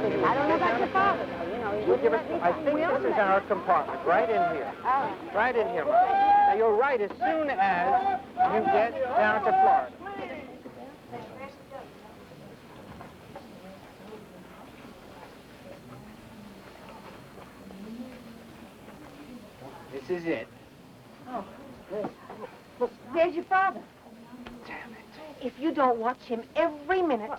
I don't know about your father, though. You know, You give us, I think this is our compartment, right in here. Right in here, Mother. Now, you're right as soon as you get down to Florida. This is it. Oh, look, there's your father. Damn it. If you don't watch him every minute,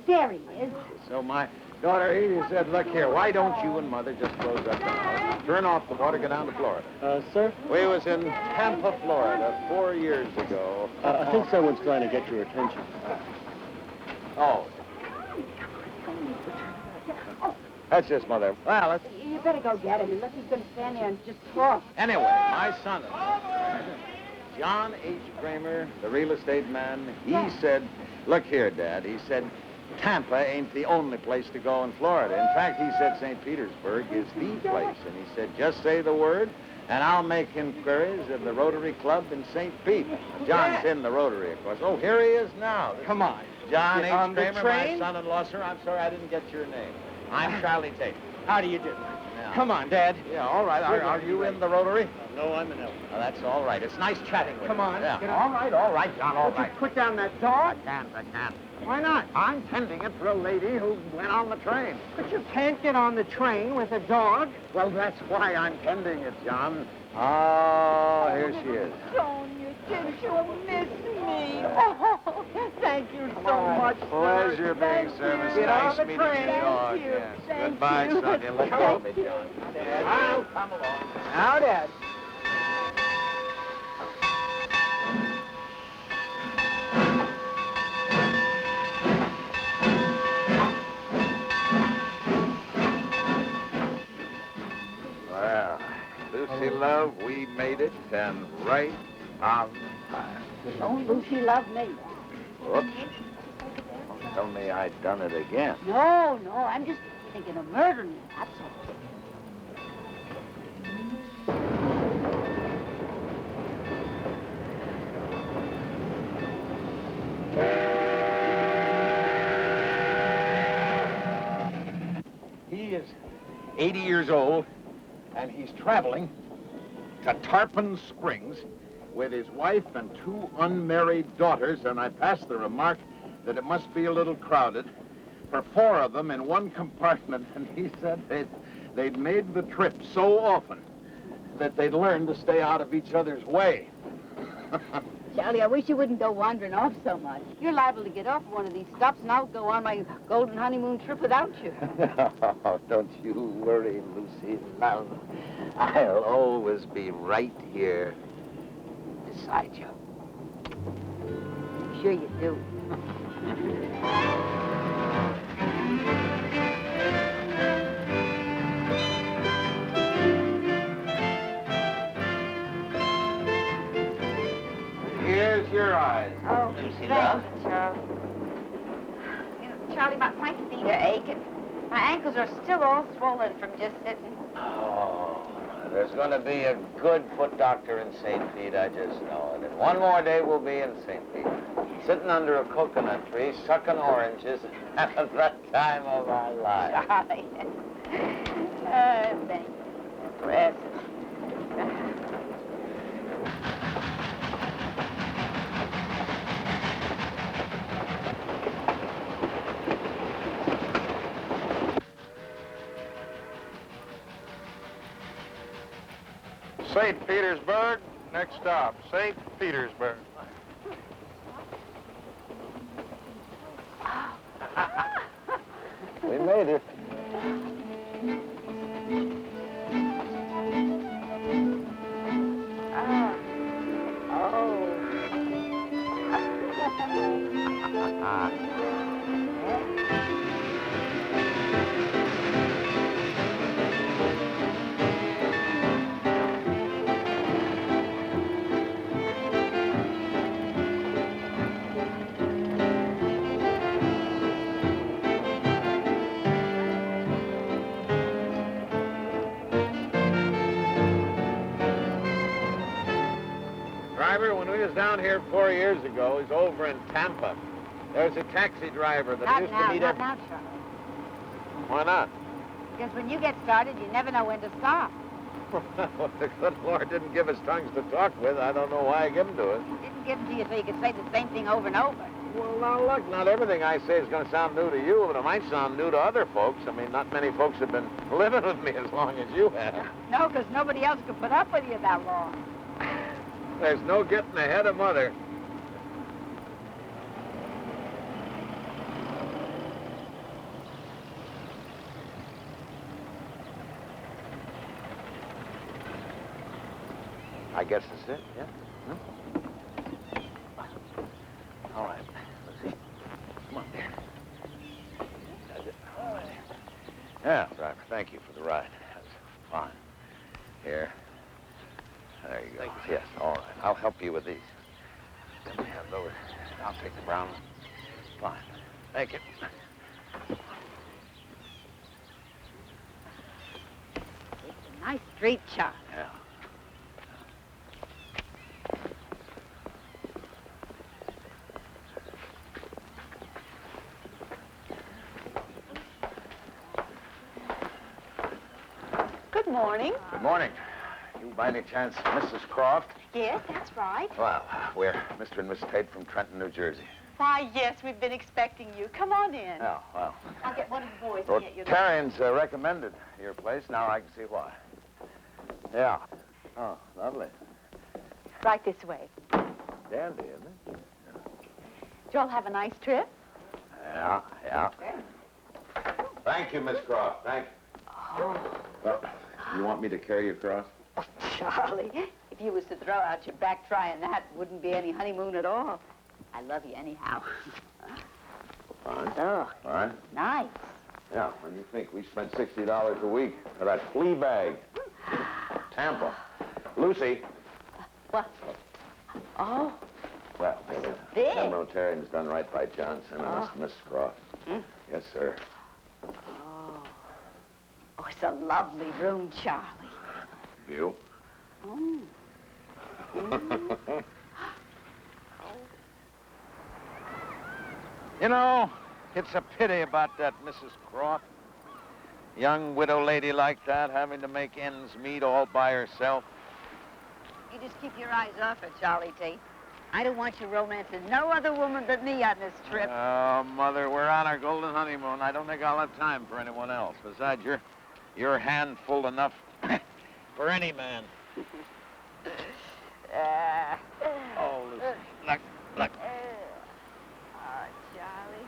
there he is. So my daughter Edie said, look here, why don't you and Mother just close up the house, turn off the water, go down to Florida? Sir? We was in Tampa, Florida 4 years ago. I think someone's trying to get your attention. Oh. That's just Mother. Well, let's... You better go get him. Unless he's going to stand there and just talk. Anyway, my son-in-law, John H. Kramer, the real estate man, he said, look here, Dad, he said, Tampa ain't the only place to go in Florida. In fact, he said St. Petersburg is the place. And he said, just say the word, and I'll make inquiries of the Rotary Club in St. Pete. John's in the Rotary, of course. Oh, here he is now. Come on. John H. On the Kramer, train? my son-in-law, sir. I'm sorry I didn't get your name. I'm Charlie Tate. How do you do? Yeah. Come on, Dad. Yeah, all right. Are you in the Rotary? No, I'm an elf. Oh, that's all right. It's nice chatting with you. Come on. Yeah. Get on. All right, John, all Would right. you put down that dog? I can't. Why not? I'm tending it for a lady who went on the train. But you can't get on the train with a dog. Well, that's why I'm tending it, John. Oh, here she is. Sonia, did you miss me? Oh, thank you so much, sir. Pleasure being Thank service. you. Get on Nice the meeting train. you, dog. Thank you. Yes. Thank Goodbye, you. Sonia. Let go of me, John. I'll come along. Now, Dad. Well, Lucy, love, we made it, and right on time. Don't Lucy love me? Whoops. Don't tell me I'd done it again. No, I'm just thinking of murdering you, that's all. He is 80 years old, and he's traveling to Tarpon Springs with his wife and 2 unmarried daughters, and I passed the remark that it must be a little crowded for 4 of them in one compartment, and he said they'd made the trip so often that they'd learned to stay out of each other's way. Charlie, I wish you wouldn't go wandering off so much. You're liable to get off one of these stops, and I'll go on my Golden Honeymoon trip without you. Oh, don't you worry, Lucy, love. I'll always be right here beside you. I'm sure you do. Here's your eyes. Oh, Lucy, thank love. you, Charlie. You know, Charlie, my feet are aching. My ankles are still all swollen from just sitting. Oh, there's going to be a good foot doctor in St. Pete, I just know it. And one more day we'll be in St. Pete, sitting under a coconut tree, sucking oranges, having the time of our lives. Charlie. Thank you. Precious. St. Petersburg, next stop, St. Petersburg. We made it. Driver, when we was down here 4 years ago, he's over in Tampa. There was a taxi driver that Not used now, to meet not every... now, Charlie. Why not? Because when you get started, you never know when to stop. Well, the good Lord didn't give us tongues to talk with. I don't know why I give them to us. He didn't give them to you so you could say the same thing over and over. Well, now, look, not everything I say is going to sound new to you, but it might sound new to other folks. I mean, not many folks have been living with me as long as you have. No, because nobody else could put up with you that long. There's no getting ahead of Mother. I guess that's it, yeah? All right, let's see. Come on, dear. That's it. All right. Yeah, driver, thank you for the ride. That's fine. Here. There you go. Thank you. Yes, all right. I'll help you with these. Then we have those. I'll take the brown one. Fine. Thank you. It's a nice street, Charlie. Yeah. Good morning. Good morning. You, by any chance, Mrs. Croft? Yes, that's right. Well, we're Mr. and Mrs. Tate from Trenton, New Jersey. Why, yes, we've been expecting you. Come on in. Oh, well. I'll get one of the boys to get you. Rotarians recommended your place. Now I can see why. Yeah. Oh, lovely. Right this way. Dandy, isn't it? Did you all have a nice trip? Yeah, yeah. Thank you, Miss Croft. Thank you. Oh. Well, you want me to carry you across? Charlie, if you was to throw out your back trying that, wouldn't be any honeymoon at all. I love you anyhow. Fine. Oh, Fine. nice. Yeah, when you think we spent $60 a week for that flea bag. Tampa. Lucy. What? Oh, Well, big. them Rotarians done right by Johnson and Miss Croft. Hmm? Yes, sir. Oh, it's a lovely room, Charlie. You? Oh. You know, it's a pity about that Mrs. Croft. Young widow lady like that, having to make ends meet all by herself. You just keep your eyes off her, Charlie Tate. I don't want you romancing no other woman but me on this trip. Oh, Mother, we're on our golden honeymoon. I don't think I'll have time for anyone else. Besides, you're handful enough for any man. Oh, Lucy. Look. Oh, Charlie.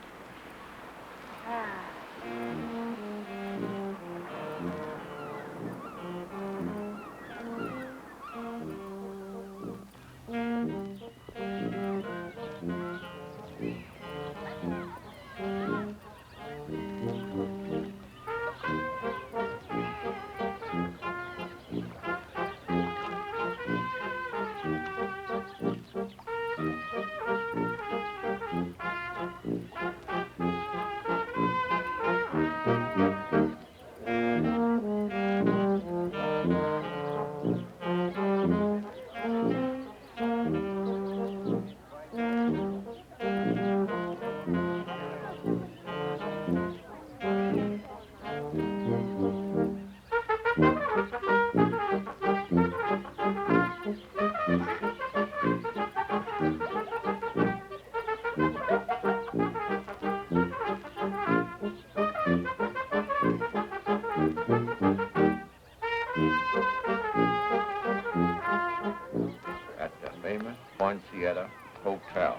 At the famous Poinciana Hotel.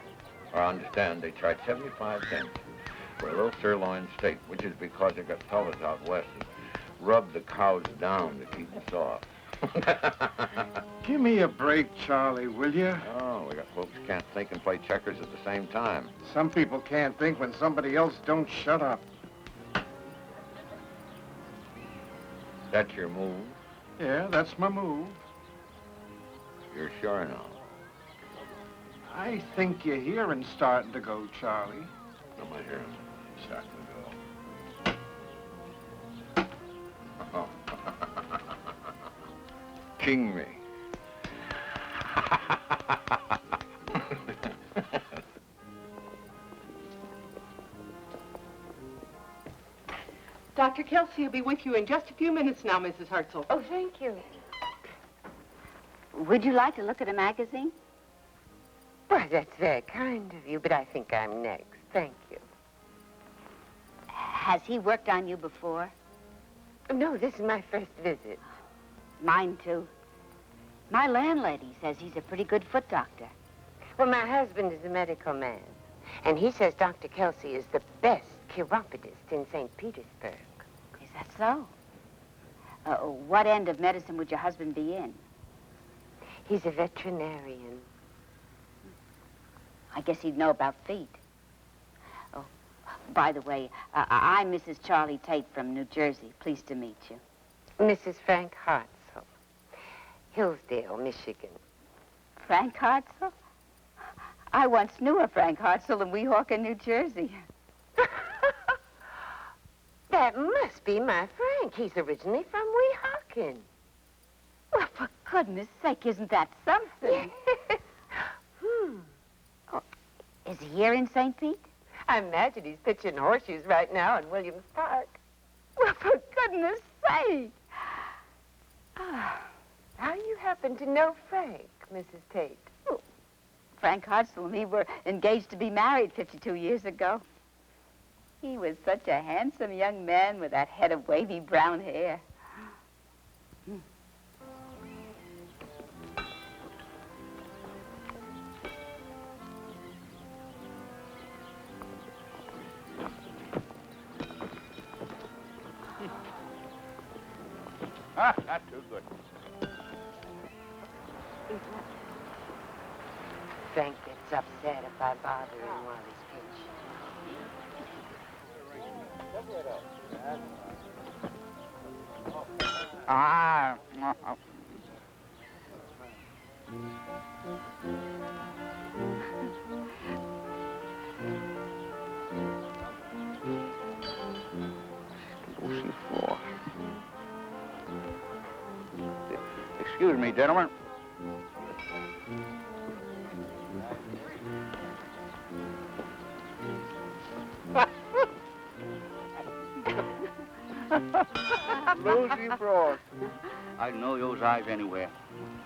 I understand they charge 75 cents for a little sirloin steak, which is because they got fellas out west that rub the cows down to keep them soft. Give me a break, Charlie, will you? Oh, we got folks who can't think and play checkers at the same time. Some people can't think when somebody else don't shut up. That's your move? Yeah, that's my move. You're sure now? I think your hearing's starting to go, Charlie. No, my hearing's starting to go. Oh. King me. Dr. Kelsey will be with you in just a few minutes now, Mrs. Hartzell. Oh, thank you. Would you like to look at a magazine? Well, that's very kind of you, but I think I'm next. Thank you. Has he worked on you before? No, this is my first visit. Mine, too. My landlady says he's a pretty good foot doctor. Well, my husband is a medical man, and he says Dr. Kelsey is the best chiropodist in St. Petersburg. Is that so? What end of medicine would your husband be in? He's a veterinarian. I guess he'd know about feet. Oh, by the way, I'm Mrs. Charlie Tate from New Jersey. Pleased to meet you. Mrs. Frank Hartzell, Hillsdale, Michigan. Frank Hartzell? I once knew a Frank Hartzell in Weehawken, New Jersey. That must be my Frank. He's originally from Weehawken. Well, for goodness sake, isn't that something? Oh, is he here in St. Pete? I imagine he's pitching horseshoes right now in Williams Park. Well, for goodness sake. How you happen to know Frank, Mrs. Tate? Frank Hartzell and me were engaged to be married 52 years ago. He was such a handsome young man with that head of wavy brown hair. Not too good. Frank gets upset if I bother him while he's pitching. Excuse me, gentlemen. Lucy Frost. I know those eyes anywhere.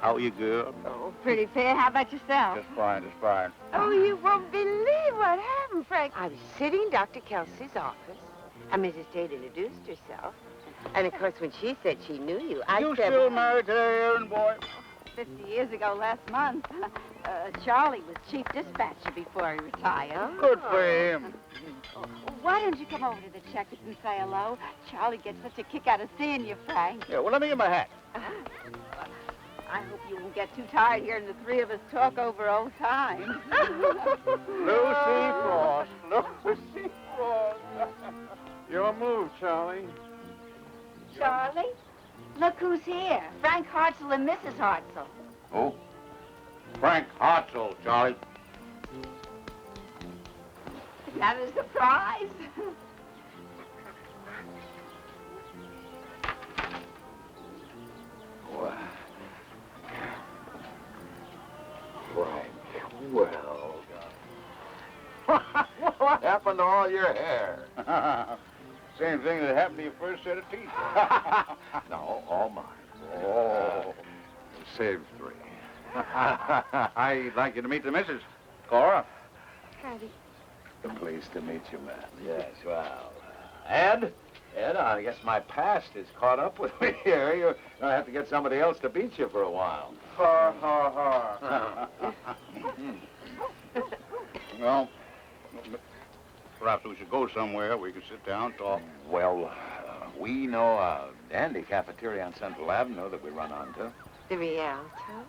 How are you, girl? Oh, pretty fair. How about yourself? Just fine, just fine. Oh, you won't believe what happened, Frank. I was sitting in Dr. Kelsey's office, and Mrs. Tate introduced herself. And, of course, when she said she knew you, I You said... still married to that errand boy? 50 years ago last month, Charlie was chief dispatcher before he retired. Good for him. Why don't you come over to the Checkers and say hello? Charlie gets such a kick out of seeing you, Frank. Yeah, well, let me get my hat. I hope you won't get too tired hearing the three of us talk over old times. Lucy Frost. Lucy Frost. Your move, Charlie. Charlie? Look who's here. Frank Hartzell and Mrs. Hartzell. Oh? Frank Hartzell, Charlie. Is that a surprise? Frank, well. What happened to all your hair? Same thing that happened to your first set of teeth. No, all mine. Oh, saved 3. I'd like you to meet the missus, Cora. Howdy. Pleased to meet you, man. Yes, well. Ed, I guess my past is caught up with me here. You're going to have to get somebody else to beat you for a while. Ha, ha, ha. Well, perhaps we should go somewhere we can sit down and talk. Well, we know a dandy cafeteria on Central Avenue that we run onto. The Rialto?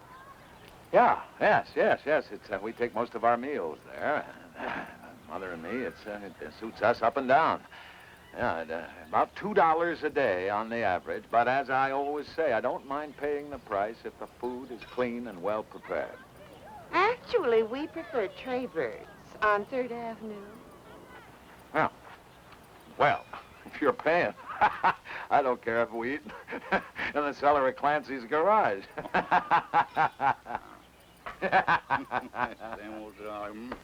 Yeah, yes. It's we take most of our meals there. Mother and me, it suits us up and down. Yeah, about $2 a day on the average. But as I always say, I don't mind paying the price if the food is clean and well prepared. Actually, we prefer Traybirds on 3rd Avenue. Yeah. Well, if you're paying, I don't care if we eat in the cellar of Clancy's garage. Same old time.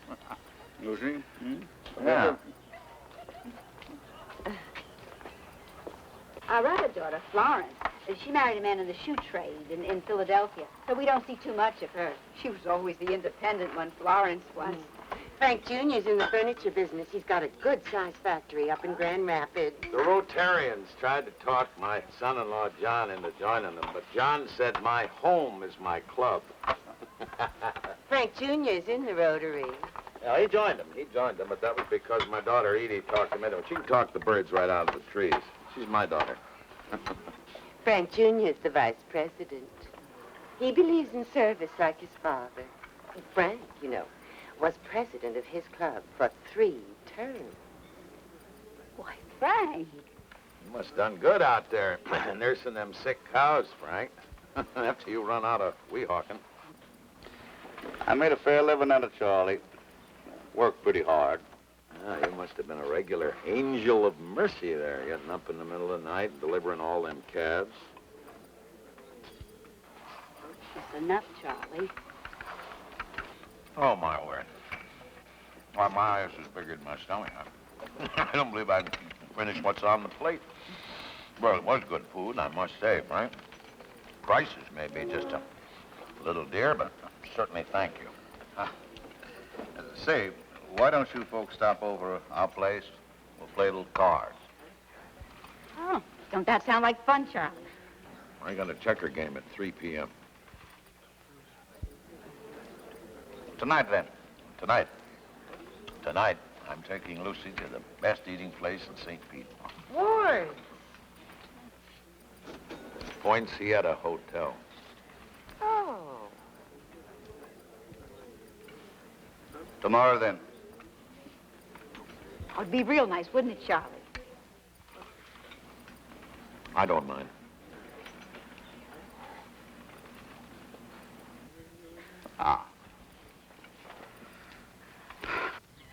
Lucy? Yeah. Our other daughter, Florence, she married a man in the shoe trade in Philadelphia, so we don't see too much of her. She was always the independent one, Florence was. Frank Jr.'s in the furniture business. He's got a good-sized factory up in Grand Rapids. The Rotarians tried to talk my son-in-law John into joining them, but John said my home is my club. Frank Jr.'s in the Rotary. Yeah, he joined them, but that was because my daughter Edie talked him into it. She can talk the birds right out of the trees. She's my daughter. Frank Jr.'s the vice president. He believes in service like his father. Frank, you know, was president of his club for 3 terms. Why, Frank. You must have done good out there, nursing them sick cows, Frank. After you run out of weehawking. I made a fair living out of Charlie. Worked pretty hard. Ah, you must have been a regular angel of mercy there, getting up in the middle of the night and delivering all them calves. That's enough, Charlie. Oh, my word. Why, my ass is bigger than my stomach. I don't believe I can finish what's on the plate. Well, it was good food, I must say, Frank. Prices may be just a little dear, but certainly thank you. Say, why don't you folks stop over our place? We'll play a little cards. Oh, don't that sound like fun, Charlie? I got a checker game at 3 p.m. Tonight, then. Tonight. Tonight, I'm taking Lucy to the best eating place in St. Pete. Ward. Poinciana Hotel. Oh. Tomorrow, then. Oh, it'd be real nice, wouldn't it, Charlie? I don't mind. Ah.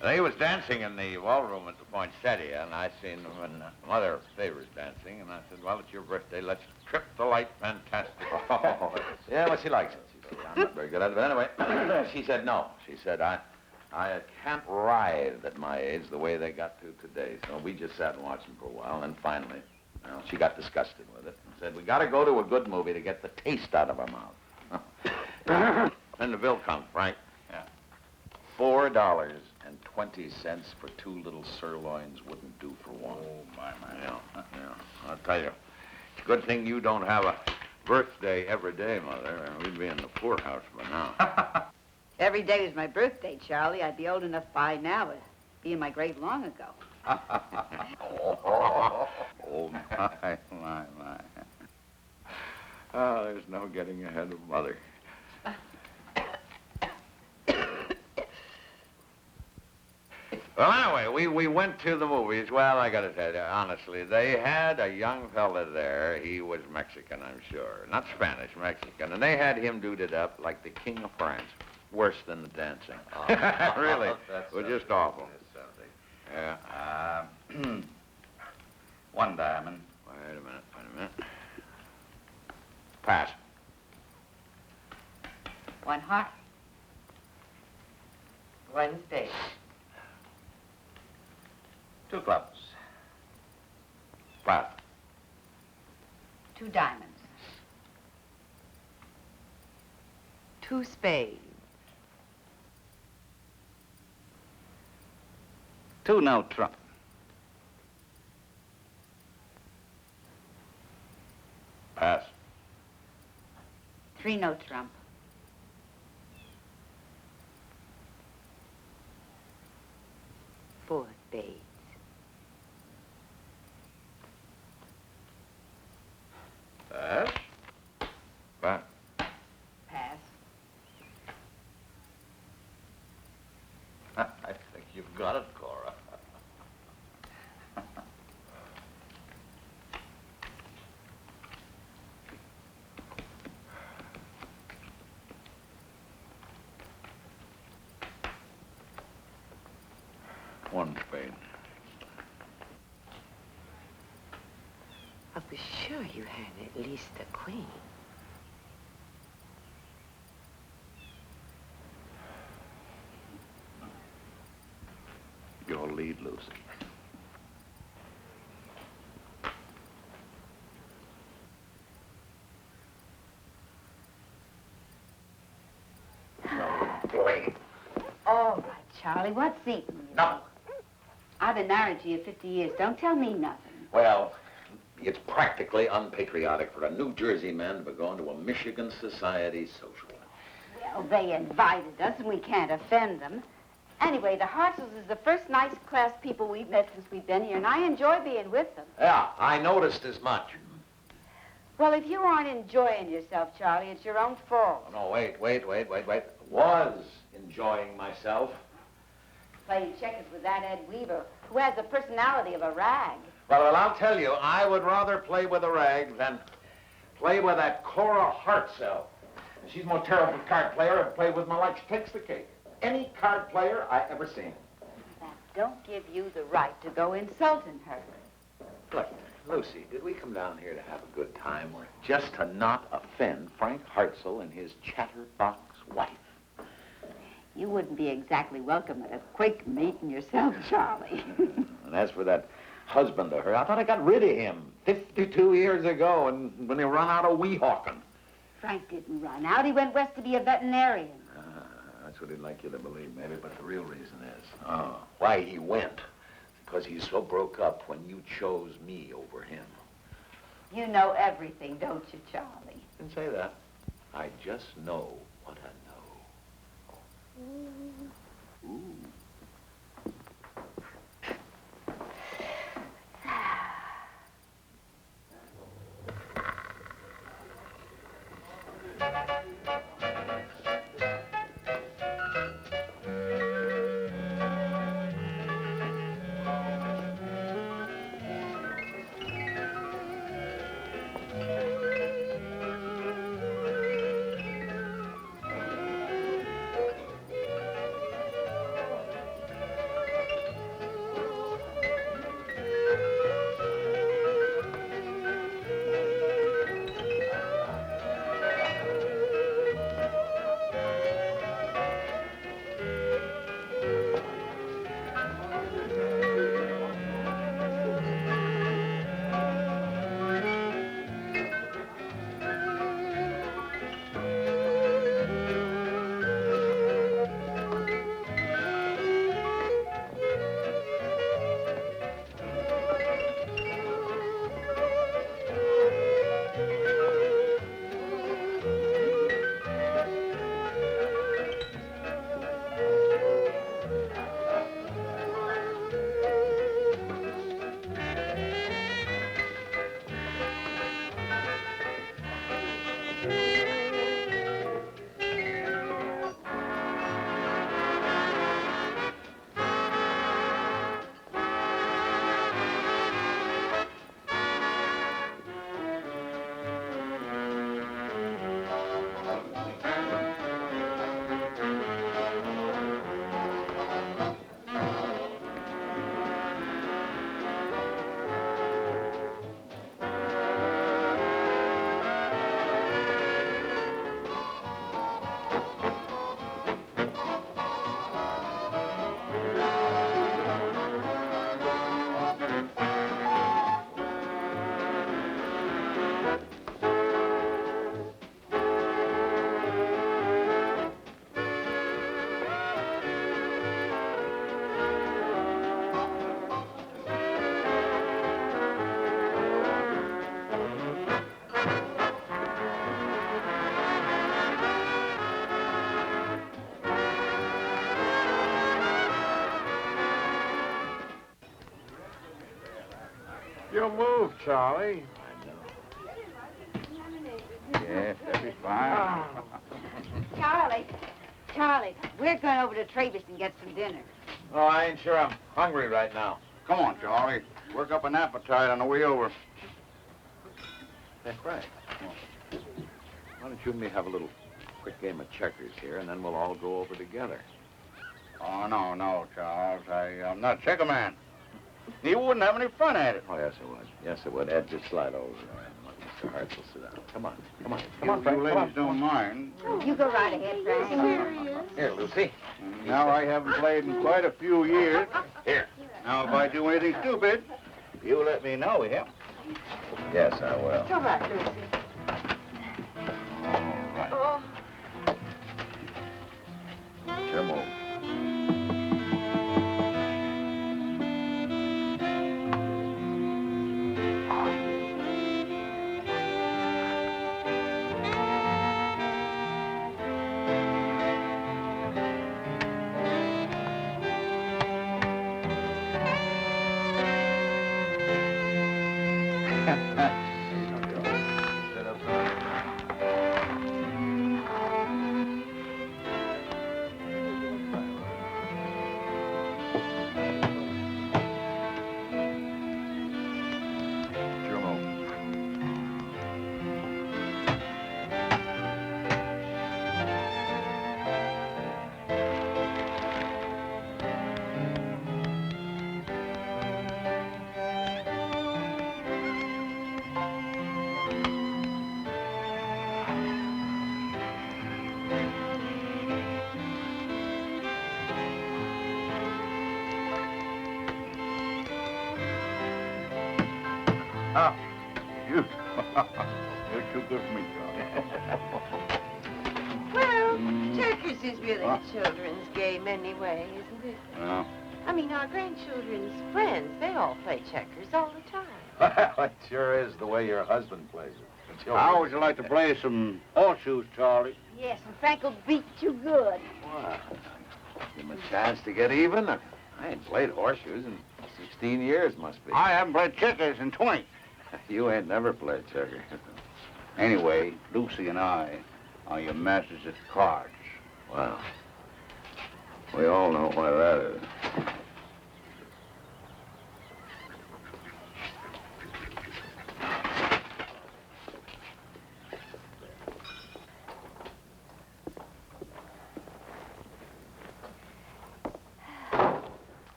They was dancing in the ballroom at the Poinsettia, and I seen them and Mother Favors dancing, and I said, well, it's your birthday. Let's trip the light fantastic. Yeah, well, she likes it. She said, I'm not very good at it. But anyway, she said no. She said, I can't ride at my age the way they got to today. So we just sat and watched them for a while, and then finally, well, she got disgusted with it and said, we got to go to a good movie to get the taste out of our mouth. Then the bill comes, Frank. Yeah. $4.20 for 2 little sirloins wouldn't do for one. Oh, my. Yeah. I'll tell you, it's a good thing you don't have a birthday every day, Mother. We'd be in the poorhouse by now. Every day was my birthday, Charlie. I'd be old enough by now to be in my grave long ago. Oh, my. Oh, there's no getting ahead of Mother. Well, anyway, we went to the movies. Well, I got to tell you, honestly, they had a young fella there. He was Mexican, I'm sure. Not Spanish, Mexican. And they had him duded up like the King of France. Worse than the dancing. Really. It was just awful. Yeah. 1 diamond. Wait a minute. Pass. 1 heart. 1 spade. 2 clubs. Pass. 2 diamonds. 2 spades. 2 no trump. Pass. 3 no trump. 4 spades. Pass. Pass. Pass. I think you've got it, Cora. One spade. I was sure you had at least a queen. Your lead, Lucy. Please. All right, Charlie, what's eating you? No. I've been married to you 50 years. Don't tell me nothing. Well, it's practically unpatriotic for a New Jersey man to be going to a Michigan society social. Well, they invited us, and we can't offend them. Anyway, the Hartzels is the first nice-class people we've met since we've been here, and I enjoy being with them. Yeah, I noticed as much. Well, if you aren't enjoying yourself, Charlie, it's your own fault. No, wait. Was enjoying myself. Playing checkers with that Ed Weaver, who has the personality of a rag. Well, I'll tell you, I would rather play with a rag than play with that Cora Hartzell. She's a more terrible card player and play with me like she takes the cake. Any card player I ever seen. That don't give you the right to go insulting her. Look, Lucy, did we come down here to have a good time or just to not offend Frank Hartzell and his chatterbox wife? You wouldn't be exactly welcome at a Quaker meeting yourself, Charlie. And as for that husband of her, I thought I got rid of him 52 years ago and when he run out of Weehawken. Frank didn't run out. He went west to be a veterinarian. That's what he'd like you to believe, maybe, but the real reason is, why he went. Because he's so broke up when you chose me over him. You know everything, don't you, Charlie? Didn't say that. I just know what I know. Ooh. You move, Charlie. I know. Yes, that'll be fine. Charlie, we're going over to Travis and get some dinner. Oh, I ain't sure I'm hungry right now. Come on, Charlie. Work up an appetite on the way over. Hey, Frank. Why don't you and me have a little quick game of checkers here, and then we'll all go over together. Oh, no, Charles. I'm not a checker man. You wouldn't have any fun at it. Oh, yes, it would. Yes, it would. Ed, just slide over and let Mr. Hartzell sit down. Come on. Come on, Frank. You ladies don't mind. You go right ahead, Frank. Here, Lucy. Now, I haven't played in quite a few years. Here. Now, if I do anything stupid, you let me know, yeah? Yes, I will. Go back, Lucy. All right. Oh. Sit up, son. Jomo. Ah, you. You're too good for me, Charlie. Well, checkers is really a children's game anyway, isn't it? Well, I mean, our grandchildren's friends, they all play checkers all the time. Well, it sure is the way your husband plays it. The children. how would you like to play some horseshoes, Charlie? Yes, and Frank will beat you good. Wow. Give him a chance to get even. I ain't played horseshoes in 16 years, must be. I haven't played checkers in 20. You ain't never played checkers. Anyway, Lucy and I are your masters at cards. Wow. We all know why that is.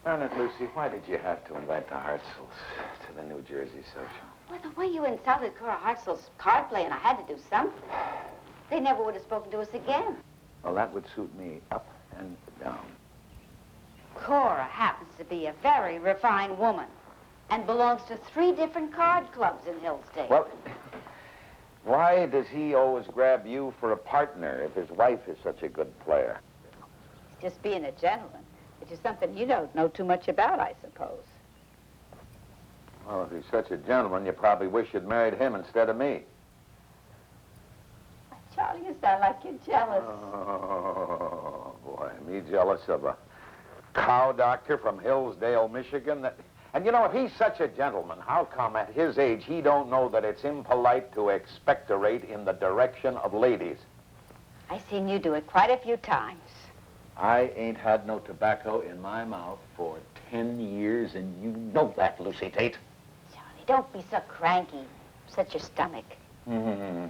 Darn it, Lucy, why did you have to invite the Hartzels to the New Jersey social? Well, the way you insulted Cora Hartzell's card playing, I had to do something. They never would have spoken to us again. Well, that would suit me up and down. Cora happens to be a very refined woman and belongs to 3 different card clubs in Hillsdale. Well, why does he always grab you for a partner if his wife is such a good player? He's just being a gentleman, which is something you don't know too much about, I suppose. Well, if he's such a gentleman, you probably wish you'd married him instead of me. Charlie, you sound like you're jealous. Oh, boy, me jealous of a cow doctor from Hillsdale, Michigan. And you know, if he's such a gentleman, how come at his age he don't know that it's impolite to expectorate in the direction of ladies? I've seen you do it quite a few times. I ain't had no tobacco in my mouth for 10 years, and you know that, Lucy Tate. Charlie, don't be so cranky. Upset your stomach. Mm-hmm.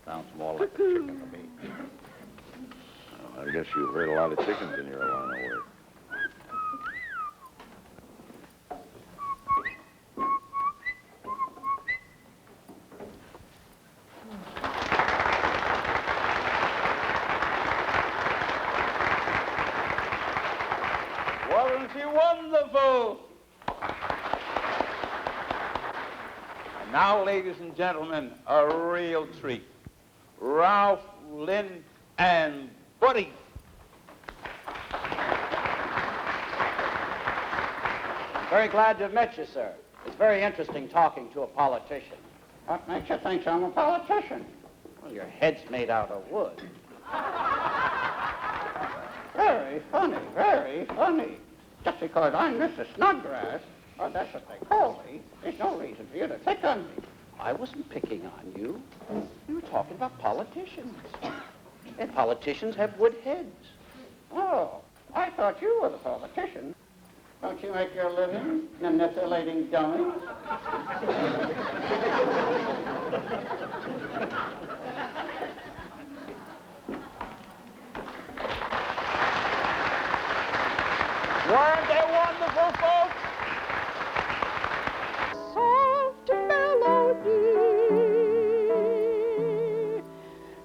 Sounds more like a chicken to me. Well, I guess you've heard a lot of chickens in your line of work. Wasn't she wonderful? And now, ladies and gentlemen, a real treat. Ralph, Lynn, and Buddy. Very glad to have met you, sir. It's very interesting talking to a politician. What makes you think I'm a politician? Well, your head's made out of wood. Very funny, very funny. Just because I'm Mr. Snodgrass, or that's what they call me, there's no reason for you to pick on me. I wasn't picking on you. You were talking about politicians. And politicians have wood heads. Oh, I thought you were the politician. Don't you make your living manipulating dummies? Weren't they wonderful, folks? Soft melody,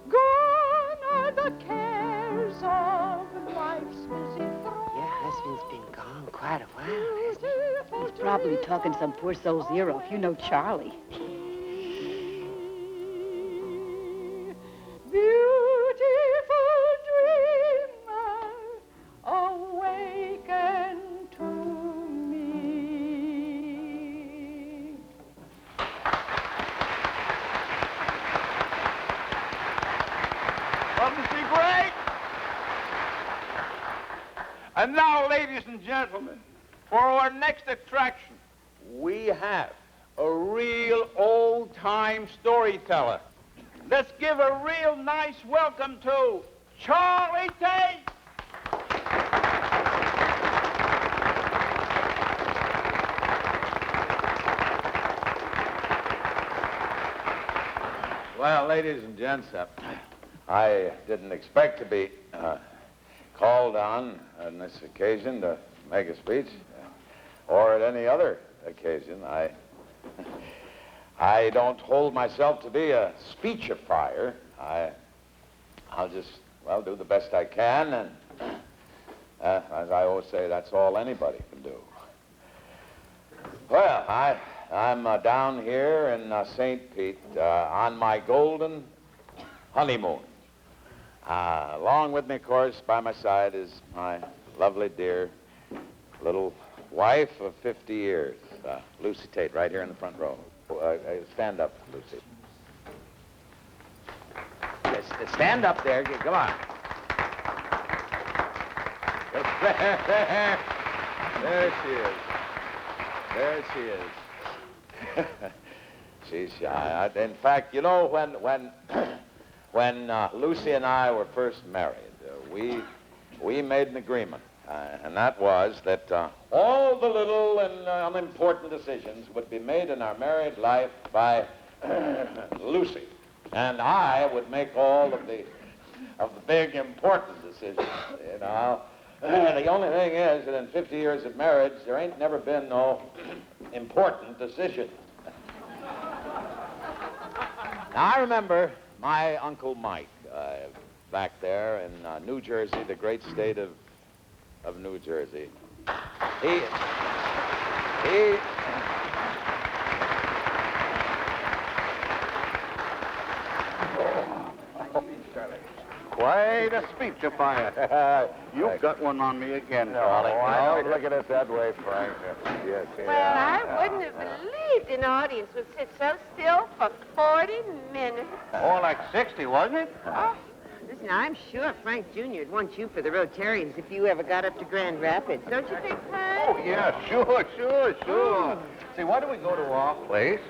gone are the cares of life's busy throng. Your husband's been gone quite a while, hasn't he? He's probably talking some poor soul's ear off. You know Charlie. Beautiful And now, ladies and gentlemen, for our next attraction, we have a real old-time storyteller. Let's give a real nice welcome to Charlie Tate. Well, ladies and gents, I didn't expect to be called on this occasion to make a speech, or at any other occasion. I don't hold myself to be a speechifier. I'll just, well, do the best I can, and as I always say, that's all anybody can do. Well, I'm down here in St. Pete on my Golden Honeymoon. Along with me, of course, by my side is my lovely, dear little wife of 50 years, Lucy Tate, right here in the front row. Stand up, Lucy. Yes, stand up there. Come on. There she is. There she is. She's shy. In fact, you know, when Lucy and I were first married, we made an agreement, and that was that all the little and unimportant decisions would be made in our married life by Lucy, and I would make all of the big important decisions. You know, the only thing is that in 50 years of marriage, there ain't never been no important decision. Now, I remember my Uncle Mike back there in New Jersey, the great state of New Jersey. He Quite a speechifier. You've got one on me again, Charlie. I don't look at it that way, Frank. Yes, Well, I wouldn't have believed an audience would sit so still for 40 minutes. More like 60, wasn't it? Oh, listen, I'm sure Frank Jr. would want you for the Rotarians if you ever got up to Grand Rapids. Don't you think, Frank? Oh, yeah, sure. See, why don't we go to our place,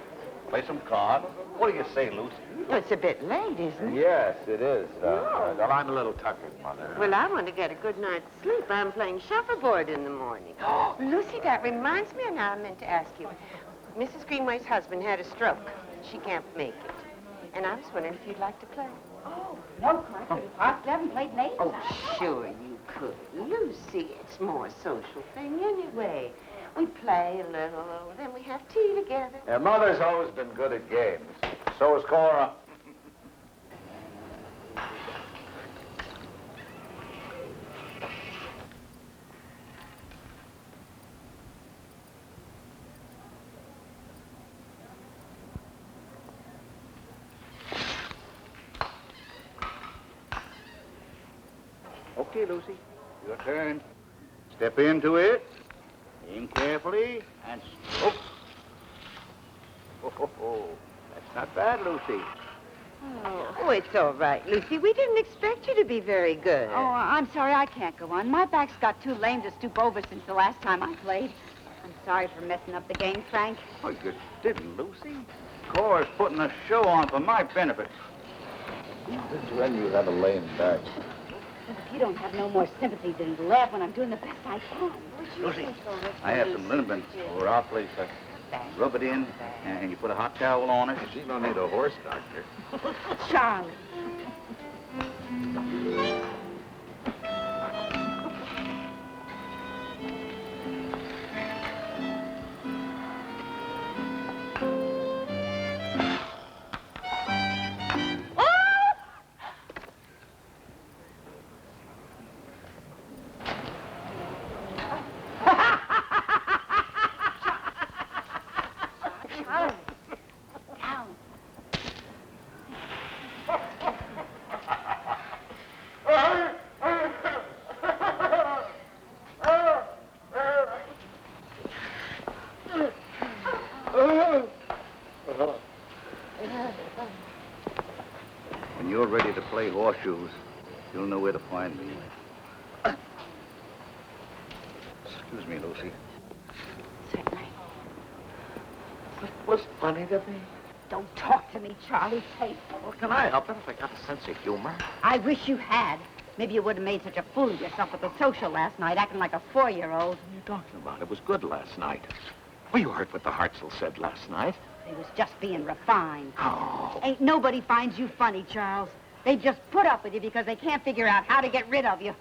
play some cards? What do you say, Lucy? Well, it's a bit late, isn't it? Yes, it is. Well, I'm a little tuckered, Mother. Well, I want to get a good night's sleep. I'm playing shuffleboard in the morning. Oh, Lucy, that reminds me, and I meant to ask you. Mrs. Greenway's husband had a stroke. She can't make it. And I was wondering if you'd like to play. Oh, no, I could have passed 11, played late. Oh, sure you could. Lucy, it's more a social thing anyway. We play a little, then we have tea together. Yeah, Mother's always been good at games. So is Cora. Okay, Lucy, your turn. Step into it, aim carefully, and stroke. Oh, that's not bad, Lucy. Oh, it's all right, Lucy. We didn't expect you to be very good. Oh, I'm sorry, I can't go on. My back's got too lame to stoop over since the last time I played. I'm sorry for messing up the game, Frank. Oh, you didn't, Lucy. Cora's putting a show on for my benefit. Since when you have a lame back? Well, if you don't have no more sympathy than to laugh when I'm doing the best I can. Lucy, I have some liniment over our place. Rub it in, and you put a hot towel on it. She don't need a horse doctor. Charlie. When you're ready to play horseshoes, you'll know where to find me. Excuse me, Lucy. Certainly. It was funny to me. Don't talk to me, Charlie. Say, Well, can I help it if I got a sense of humor? I wish you had. Maybe you wouldn't have made such a fool of yourself at the social last night, acting like a 4-year-old. What are you talking about? It was good last night. Well, you heard what the Hartzell said last night. He was just being refined. Oh. Ain't nobody finds you funny, Charles. They just put up with you because they can't figure out how to get rid of you.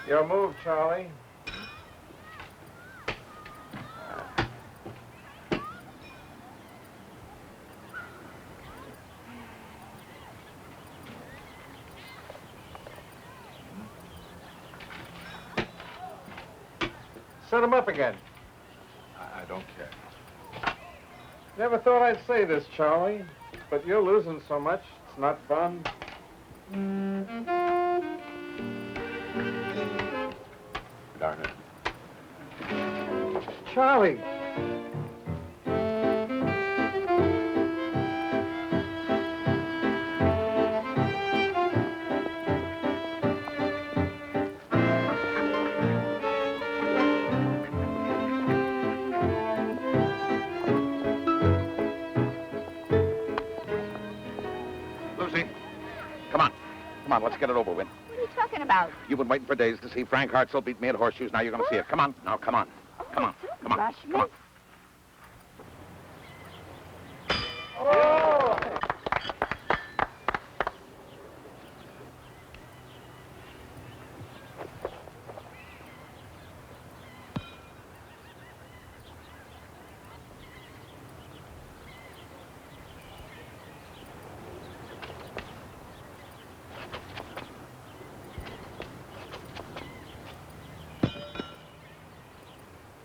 Your move, Charlie. Set him up again. I don't care. Never thought I'd say this, Charlie, but you're losing so much, it's not fun. Darn it. Charlie. Lucy, come on. Come on, let's get it over with. What are you talking about? You've been waiting for days to see Frank Hartzell beat me at horseshoes. Now you're going to see it. Come on. Now, come on. Come on. Come on. Rush me. Come on.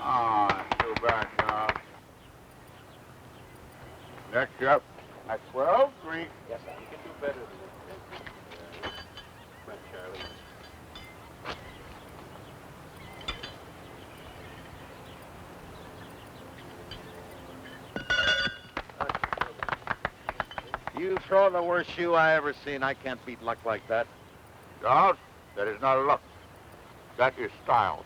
Oh, that's too bad, Charles. Next up, at 12-3. Yes, sir. You can do better than this. Come on, Charlie. You throw the worst shoe I ever seen. I can't beat luck like that. Charles, that is not luck. That is style.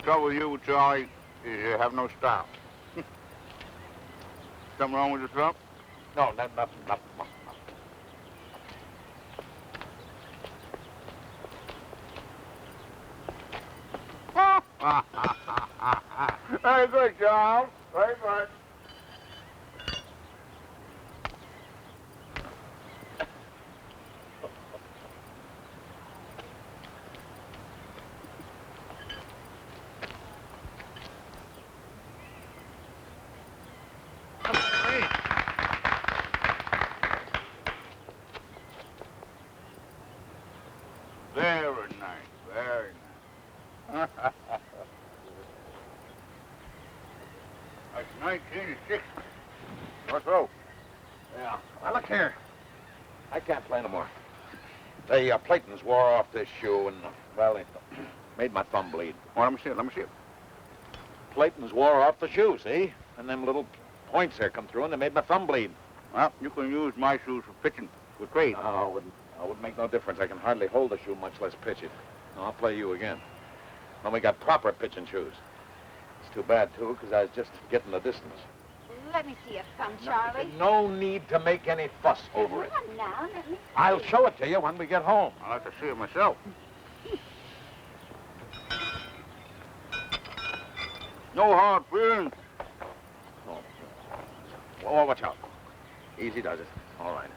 Trouble with you, Charlie, is you have no style. Something wrong with your trump? No, nothing. Very good, Charles. Very good. Very nice, very nice. That's 1960. What's up? Yeah. Well, look here. I can't play no more. The Platons wore off this shoe and, well, they made my thumb bleed. Well, let me see it, let me see it. Platons wore off the shoe, see? And them little points there come through and they made my thumb bleed. Well, you can use my shoes for pitching with trade. Oh, it wouldn't make no difference. I can hardly hold the shoe, much less pitch it. No, I'll play you again. When we got proper pitching shoes. It's too bad, too, because I was just getting the distance. Let me see your thumb, Charlie. No need to make any fuss over it. Come on now, let me see. I'll show it to you when we get home. I'll have to see it myself. No hard feelings. Oh. Well, watch out. Easy does it. All right.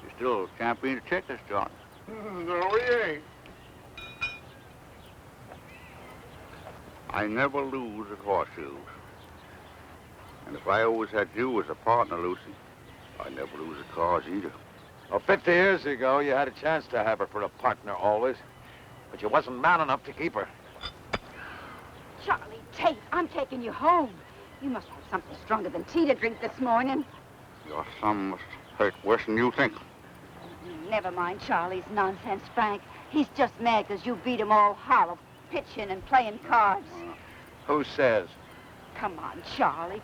You're still champion of checkers, John. No, he ain't. I never lose at horseshoes. And if I always had you as a partner, Lucy, I'd never lose at cars either. Well, 50 years ago, you had a chance to have her for a partner always, but you wasn't man enough to keep her. Charlie Tate, I'm taking you home. You must have something stronger than tea to drink this morning. Your son must hurt worse than you think. Never mind Charlie's nonsense, Frank. He's just mad because you beat him all hollow, pitching and playing cards. Who says? Come on, Charlie.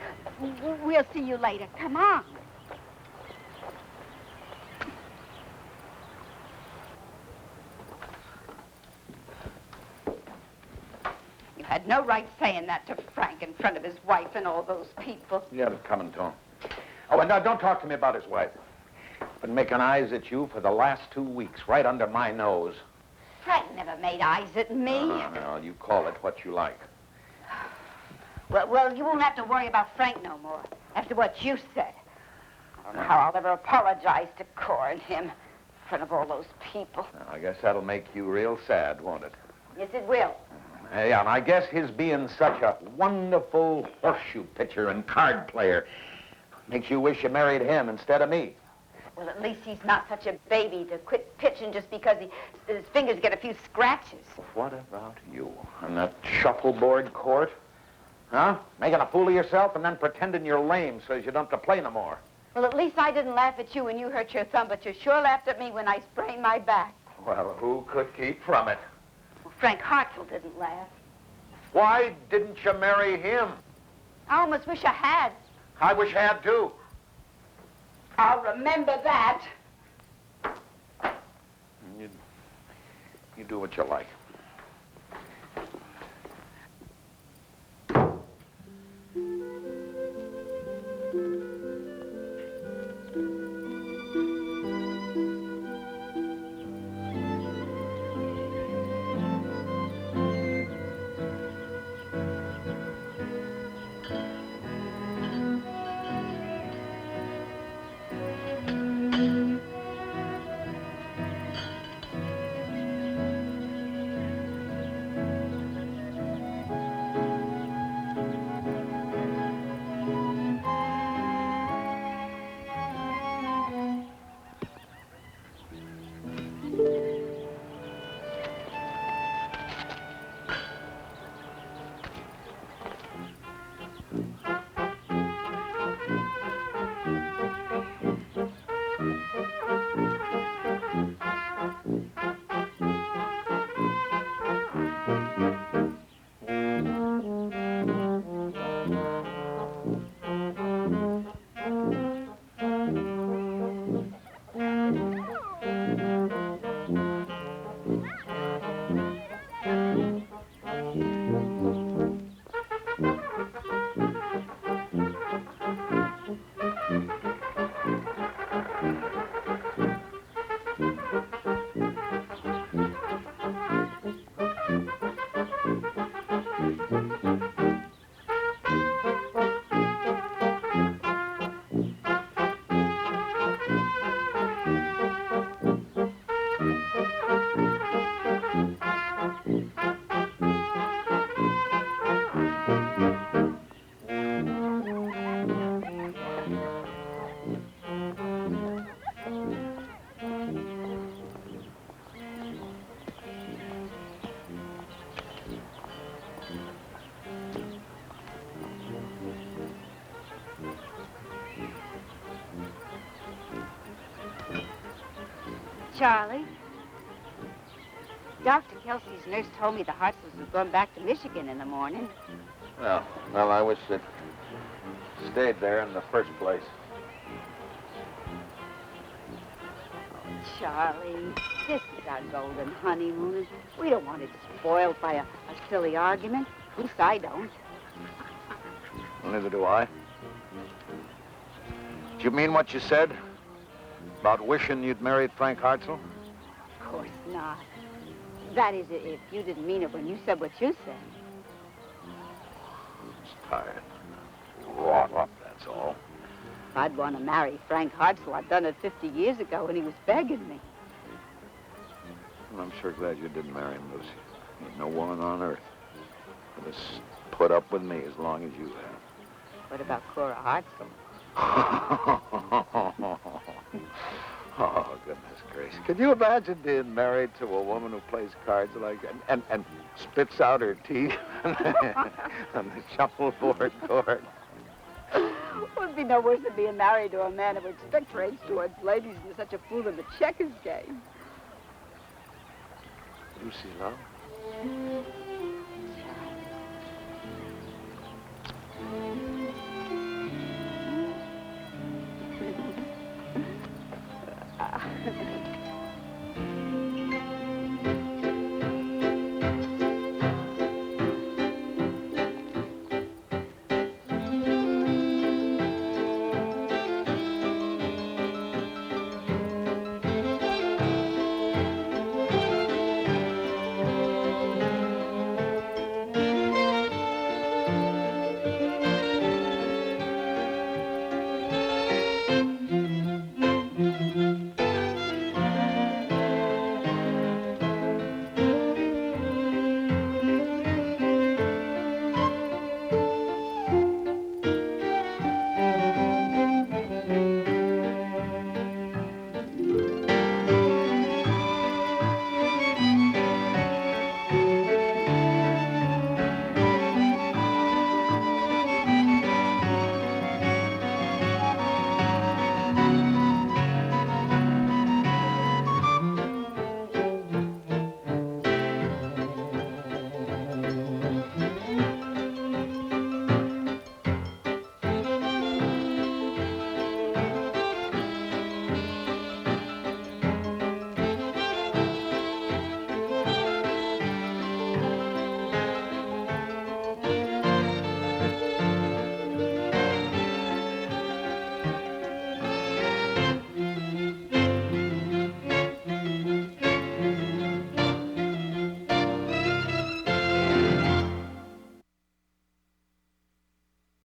We'll see you later. Come on. You had no right saying that to Frank in front of his wife and all those people. Yeah, it's coming to him. Oh, and now don't talk to me about his wife. Been making eyes at you for the last 2 weeks, right under my nose. Frank never made eyes at me. Well, you call it what you like. Well, you won't have to worry about Frank no more after what you said. I don't know how I'll ever apologize to Cora and him in front of all those people. Well, I guess that'll make you real sad, won't it? Yes, it will. Yeah, and I guess his being such a wonderful horseshoe pitcher and card player makes you wish you married him instead of me. Well, at least he's not such a baby to quit pitching just because his fingers get a few scratches. What about you? On that shuffleboard court? Huh? Making a fool of yourself and then pretending you're lame so you don't have to play no more. Well, at least I didn't laugh at you when you hurt your thumb, but you sure laughed at me when I sprained my back. Well, who could keep from it? Well, Frank Hartzell didn't laugh. Why didn't you marry him? I almost wish I had. I wish I had too. I'll remember that. You do what you like. Charlie, Dr. Kelsey's nurse told me the Hartzels was going back to Michigan in the morning. Well, I wish they'd stayed there in the first place. Charlie, this is our golden honeymoon. We don't want it spoiled by a silly argument. At least I don't. Well, neither do I. Did you mean what you said? About wishing you'd married Frank Hartzell? Of course not. That is, if you didn't mean it when you said what you said. tired. Wrought up, that's all. If I'd want to marry Frank Hartzell, I'd done it 50 years ago when he was begging me. Well, I'm sure glad you didn't marry him, Lucy. Ain't no woman on earth would have put up with me as long as you have. What about Cora Hartzell? Oh, goodness gracious. Can you imagine being married to a woman who plays cards like that and spits out her teeth on the shuffleboard court? Would be no worse than being married to a man who expectorates towards ladies and is such a fool in the checkers game. Lucy, love?